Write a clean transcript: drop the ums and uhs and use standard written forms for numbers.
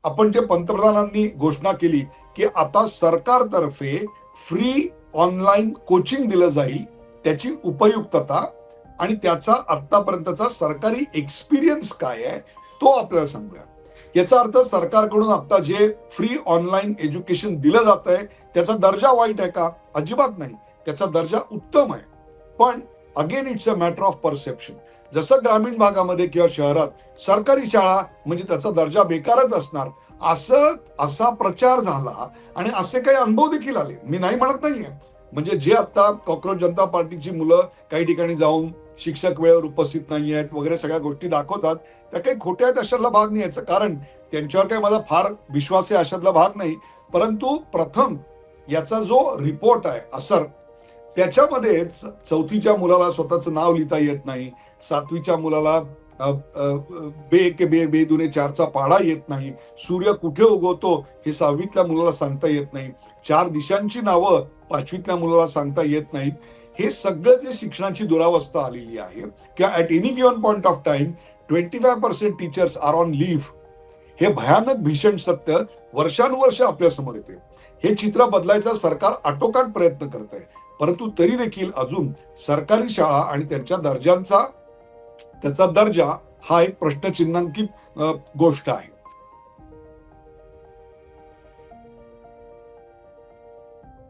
आपण जे पंतप्रधानांनी घोषणा केली की आता सरकारतर्फे फ्री ऑनलाईन कोचिंग दिलं जाईल, त्याची उपयुक्तता आणि त्याचा आतापर्यंतचा सरकारी एक्सपिरियन्स काय आहे तो आपल्याला सांगूया. याचा अर्थ सरकारकडून आता जे फ्री ऑनलाईन एज्युकेशन दिलं जात आहे त्याचा दर्जा वाईट आहे का? अजिबात नाही, त्याचा दर्जा उत्तम आहे. पण again it's a matter of perception. जसं ग्रामीण भागामध्ये किंवा शहरात सरकारी शाळा म्हणजे त्याचा दर्जा बेकारच असणार असा प्रचार झाला आणि असे काही अनुभव देखील आले. मी नाही म्हणत नाहीये, म्हणजे जे आता कॉक्रोच जनता पार्टीची मुलं काही ठिकाणी जाऊन शिक्षक वेळेवर उपस्थित नाही आहेत वगैरे सगळ्या गोष्टी दाखवतात, त्या काही खोट्या आहेत अशातला भाग नाही याचं. कारण त्यांच्यावर काही माझा फार विश्वास आहे अशातला भाग नाही. परंतु प्रथम याचा जो रिपोर्ट आहे असर, त्याच्यामध्ये चौथीच्या मुलाला स्वतःचं नाव लिहिता येत नाही, सातवीच्या मुलाला बे के बे बे दुने चारचा पाढा येत नाही, सूर्य कुठे उगवतो हे सहावीतल्या मुलाला सांगता येत नाही, चार दिशांची नावं पाचवीतल्या मुलाला सांगता येत नाहीत. हे सगळं जे शिक्षणाची दुरावस्था आलेली आहे किंवा at any given point of time 25% teachers are on leave, हे भयानक भीषण सत्य वर्षानुवर्ष आपल्या समोर येते. हे चित्र बदलायचा सरकार आटोकाट प्रयत्न करत आहे, परंतु तरी देखील अजून सरकारी शाळा आणि त्याचा दर्जा हा एक प्रश्नचिन्हांकित गोष्ट आहे.